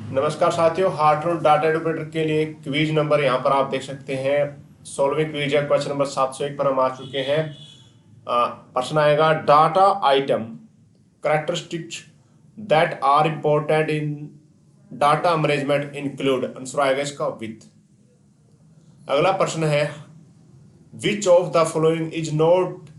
नमस्कार साथियों, heart root data interpreter के लिए क्विज नंबर यहाँ पर आप देख सकते हैं। सोलविंग क्विज है। क्वेश्चन नंबर 701 पर हम आ चुके हैं। प्रश्न आएगा, data item characteristics that are important in data management include. Answer आएगा इसका विथ। अगला प्रश्न है, which of the following is not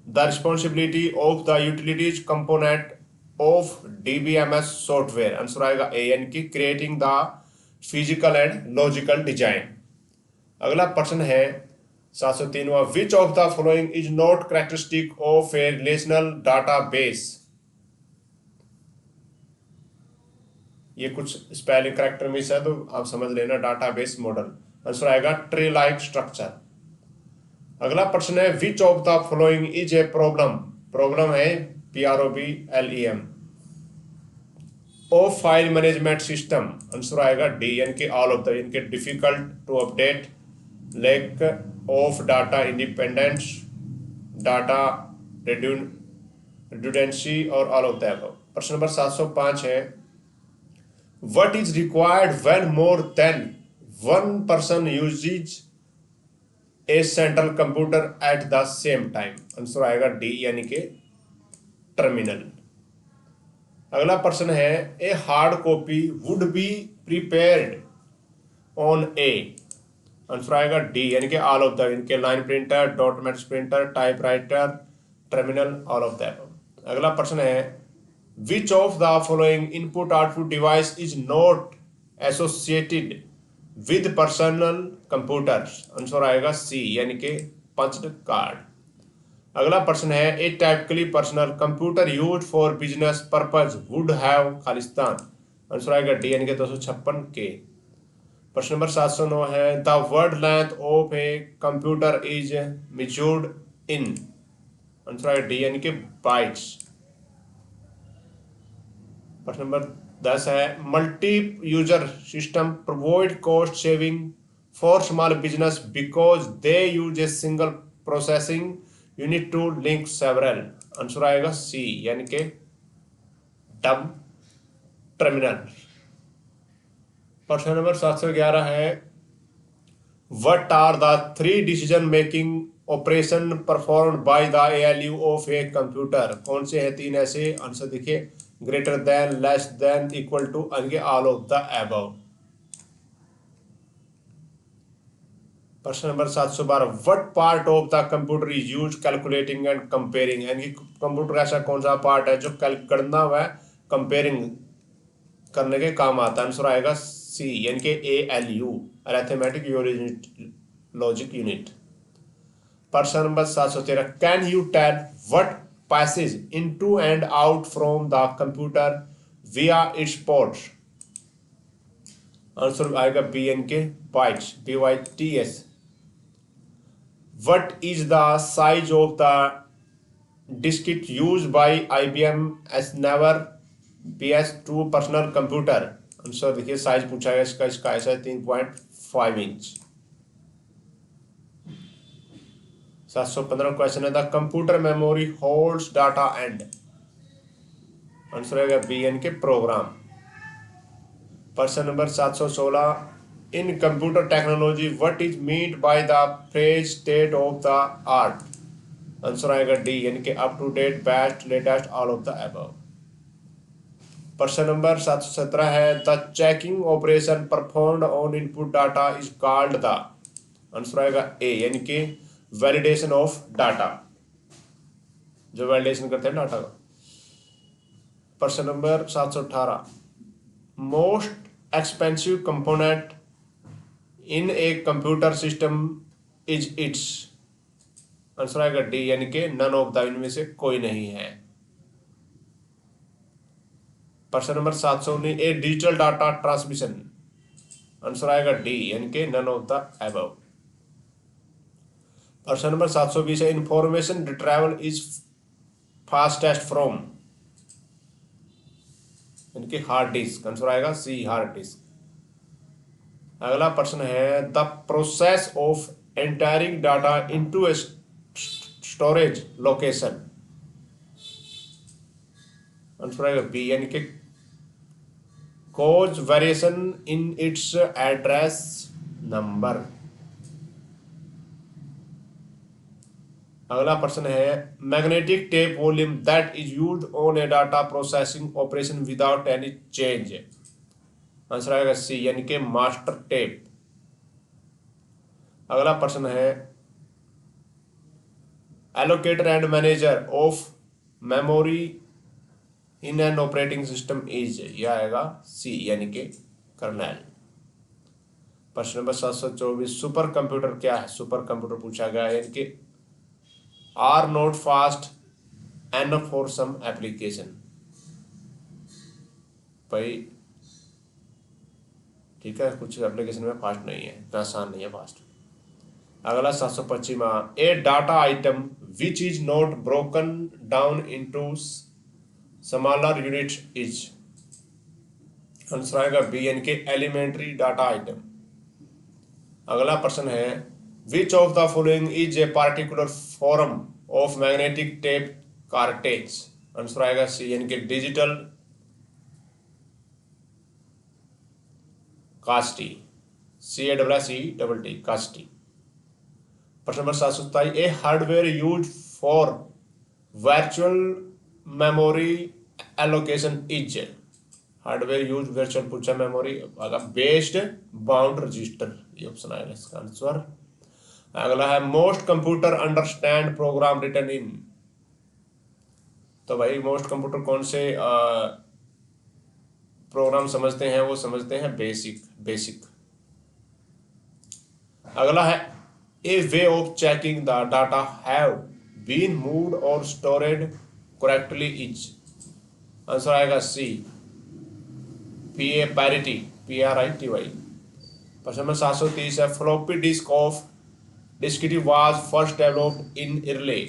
the responsibility of the utilities component of DBMS software. Answer आएगा ए, यानी कि creating the physical and logical design. अगला प्रश्न है 703वां, which of the following is not characteristic of A relational database. ये कुछ spelling character miss है तो आप समझ लेना। डाटाबेस मॉडल, आंसर आएगा ट्री लाइक स्ट्रक्चर। अगला प्रश्न है, which of the following is a problem. Problem है PROBLEM of file management system. Answer आएगा डी, यानी कि ऑल ऑफ द। इनके difficult to update, lack of data independence, data redundancy और ऑल ऑफ द अबव। प्रश्न नंबर 705 है, what is required when more than one person uses a central computer at the same time. Answer आएगा D, यानी कि terminal. अगला प्रश्न है, a hard copy would be prepared on a. Answer आएगा डी, यानी कि ऑल ऑफ द। इनके line printer, documents printer, typewriter, terminal, all of the. अगला प्रश्न है, which of the following input output device is not associated with personal computers. Answer आएगा C, यानी कि पंच्ड कार्ड। अगला प्रश्न है, a typically personal computer use for business purpose would have Khalistan. Answer आएगा डी, यानी कि 256 के। प्रश्न नंबर 709 है, the word length of a computer is measured in. Answer आएगा डी, यानी कि बाइट्स। प्रश्न नंबर 10 है, multi user system provide cost saving for small business because they use a single processing unit to link several. Answer आएगा C, यानी कि dub terminal. प्रश्न नंबर 711 है, what are the 3 decision making operation performed by the ALU of a computer. कौन से हैं 3 ऐसे? Answer देखिए, greater than, less than, equal to, all of the above. प्रश्न number 712, what part of the computer is use calculating and comparing. यानी कि computer ऐसा कौन सा पार्ट है जो गणना व कंपेयरिंग करने के काम आता है। आंसर आएगा सी, यानी कि ALU, अरिथमेटिक लॉजिक यूनिट। प्रश्न नंबर 713, can you tell what passes into and out from the computer via its ports। Answer आएगा बी, यानी कि bytes, BYTS। What is the size of the diskette used by IBM as never PS2 personal computer। Answer देखिए, size पूछा है इसका ऐसा है 3.5 inch. 715 question है, the computer memory holds data and. Answer है बी, यानी कि प्रोग्राम। प्रश्न नंबर 716, in computer technology what is meant by the phrase state of the art. Answer आएगा डी, यानी कि up to date, best, latest, all of the above. प्रश्न नंबर 717 है, the checking operation performed on input data is called the. Answer आएगा A, यानी कि validation of data, जो वैलिडेशन करते हैं डाटा का। प्रश्न number 718, most expensive component in a computer system is it's. Answer आएगा डी, यानी कि नन ऑफ द, इनमें से कोई नहीं है। प्रश्न नंबर 719, ए डिजिटल डाटा ट्रांसमिशन। आंसर आएगा डी, यानी कि नन ऑफ द अबव। प्रश्न नंबर 720 है, information retrieval is fastest from, इनकी हार्ड डिस्क। आंसर आएगा सी, हार्ड डिस्क। अगला प्रश्न है, the process of entering data into a storage location. Answer आएगा बी, यानी कि cause variation in its address number। अगला प्रश्न है magnetic tape volume that is used on A data processing operation without any change. Answer आएगा C यानी कि master tape. अगला प्रश्न है allocator and manager of memory in an operating system is, यह आएगा सी यानी कि कर्नेल। प्रश्न नंबर 724 सुपर कंप्यूटर क्या है? सुपर कंप्यूटर पूछा गया है यानी कि are not fast enough for some application. भाई ठीक है, कुछ एप्लीकेशन में फास्ट नहीं है, इतना आसान नहीं है फास्ट। अगला 725 a data item which is not broken down into smaller unit is. Answer आएगा बी यानी कि एलिमेंट्री डाटा आइटम। अगला प्रश्न है which of the following is a particular form of magnetic tape cartridge. Answer आएगा C यानी कि digital cassette, CASST cassette. प्रश्न number 727 a hardware use for virtual memory allocation is. Hardware use virtual पूछा memory based bound register, ये option आएगा इसका answer. अगला है most computer understand program written in. तो भाई मोस्ट कंप्यूटर कौन से प्रोग्राम समझते हैं? वो समझते हैं बेसिक। अगला है a way of checking the data have been moved और स्टोरेड करेक्टली इज। आंसर आएगा सी पैरिटी, PRITY। प्रश्न नंबर 730 है floppy disk of diskette was first developed in early.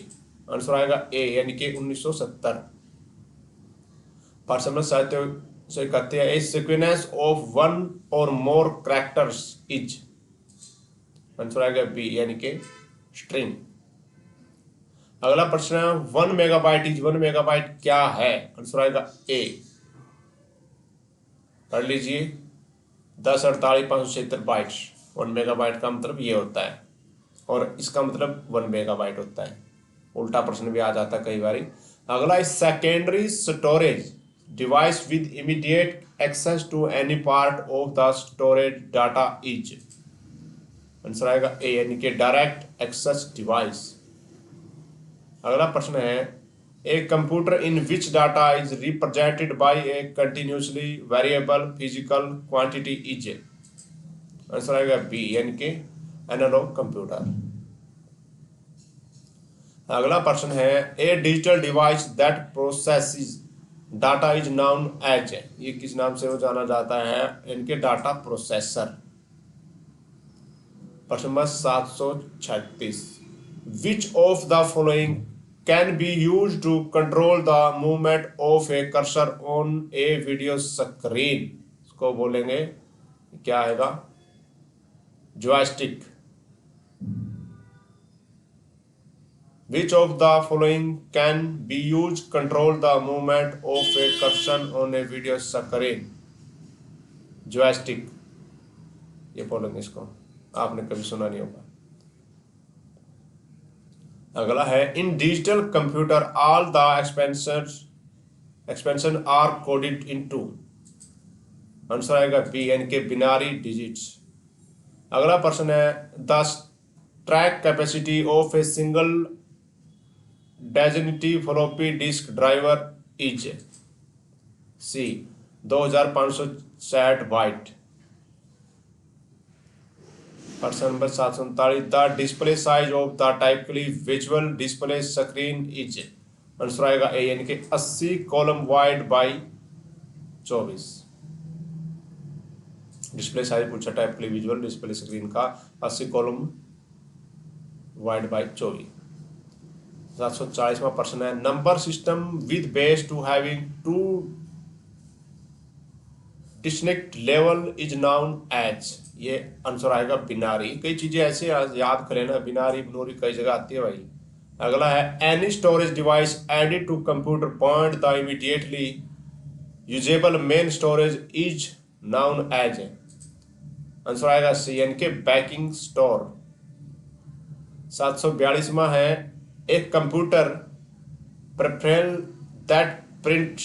Answer आएगा ए यानी कि 1970। प्रश्न नंबर 731 है ए सीक्वेंस ऑफ वन और मोर कैरेक्टर्स इज। आंसर आएगा बी यानी कि स्ट्रिंग। अगला प्रश्न है 1 मेगाबाइट इज 1 मेगाबाइट क्या है? आंसर आएगा ए। पढ़ लीजिए 1048,576 बाइट्स। 1 मेगाबाइट का मतलब ये होता है और इसका मतलब 1 मेगाबाइट होता है। उल्टा प्रश्न भी आ जाता है कई बार। अगला है secondary storage device with immediate access to any part of the storage data is. Answer आएगा ए यानी कि डायरेक्ट एक्सेस डिवाइस। अगला प्रश्न है a computer in which data is represented by a continuously variable physical quantity is. Answer आएगा B यानी कि analog computer. अगला प्रश्न है a digital device that processes data is known as. ये किस नाम से वो जाना जाता है? इनके डाटा प्रोसेसर। प्रश्न number 736 which of the following can be used to control the movement of a cursor on a video screen। इसको बोलेंगे क्या आएगा? Joystick. Which of the following can be used to control the movement of a cursor on a video screen? Joystick, ये बोलेंगे इसको, आपने कभी सुना नहीं होगा। अगला है in digital computer all the expansion are coded into. Answer आएगा बी यानी कि बिनारी डिजिट्स। अगला प्रश्न है the track capacity of a single designative floppy disk driver is. C 2560 byte. प्रश्न number 739 the display size of the typically visual display screen is. Answer आएगा A यानी कि 80 column wide by 24। Display size पूछा typically visual display screen का 80 column wide by 24। 740वां प्रश्न है number system with base two having 2 distinct level is known as. ये answer आएगा बिनारी। कई चीजें ऐसे याद कर लेना, बिनारी बनोरी कई जगह आती है भाई। अगला है any storage device added to computer point the immediately usable main storage is known as है, आंसर आएगा सी यानी कि बैकिंग स्टोर। 742वां है एक computer preferable that print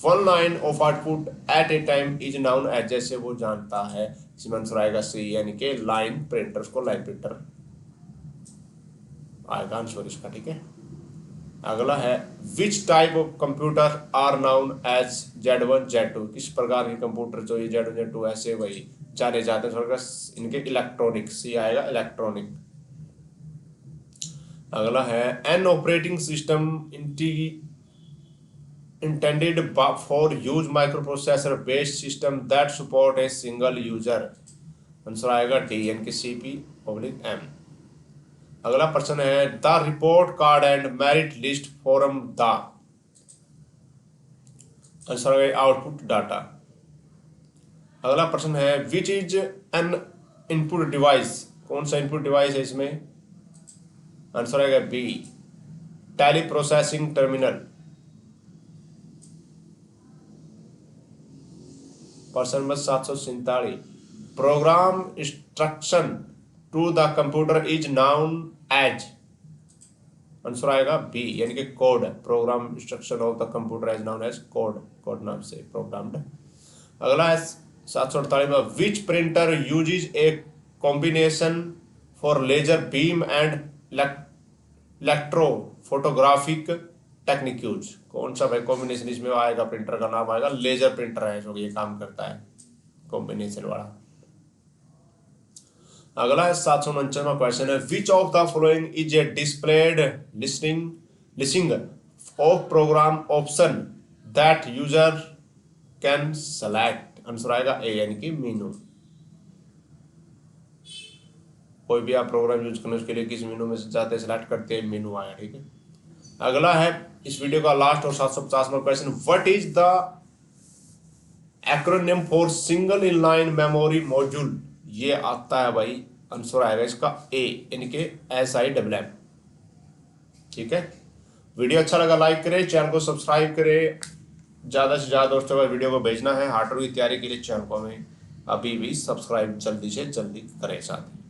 one line of output at a time is known as, जैसे वो जानता है, इसमें आंसर आएगा सी यानी कि लाइन प्रिंटर, उसको लाइन प्रिंटर आएगा आंसर इसका, ठीक है। अगला है which type of computer are known as Z1 Z2, किस प्रकार के कंप्यूटर जो ये Z1 Z2 ऐसे वही जाने जाते हैं, इनके इलेक्ट्रॉनिक, सी आएगा इलेक्ट्रॉनिक। अगला है an operating system intended for use microprocessor based system that support a single user, answer आएगा डी यानी कि CP/M। अगला प्रश्न है the report card and merit list form the, answer आएगा आउटपुट डाटा। अगला प्रश्न है which is an input device, कौन सा इनपुट डिवाइस है इसमें, आंसर आएगा बी टेली प्रोसेसिंग टर्मिनल। प्रश्न नंबर 747 program instruction to the computer is known as, answer आएगा बी यानी कि code, program instruction of the computer is known as code, code नाम से प्रोग्राम्ड। अगला है 748 में which printer uses a combination for laser beam and electro photographic technique use, कौन सा भाई कॉम्बिनेशन इसमें आएगा, प्रिंटर का नाम आएगा लेजर प्रिंटर है जो ये काम करता है कॉम्बिनेशन वाला। अगला है 749वां क्वेश्चन है which of the following is A displayed listing of programme option that user can select, answer आएगा ए यानी कि मेनू। कोई भी आप प्रोग्राम यूज करने उसके लिए किस मेनू में से जाते सेलेक्ट करते हैं, मेनू आया, ठीक है। अगला है इस वीडियो का लास्ट और 750वां question what is the acronym for single inline memory module, ये आता है भाई, आंसर आएगा इसका ए यानी कि SIMM, ठीक है। वीडियो अच्छा लगा लाइक करें, चैनल को सब्सक्राइब करें, ज्यादा से ज्यादा दोस्तों का वीडियो को भेजना है। हार्डवेयर की तैयारी के लिए चैनल को हमें अभी भी सब्सक्राइब जल्दी से जल्दी करें साथ।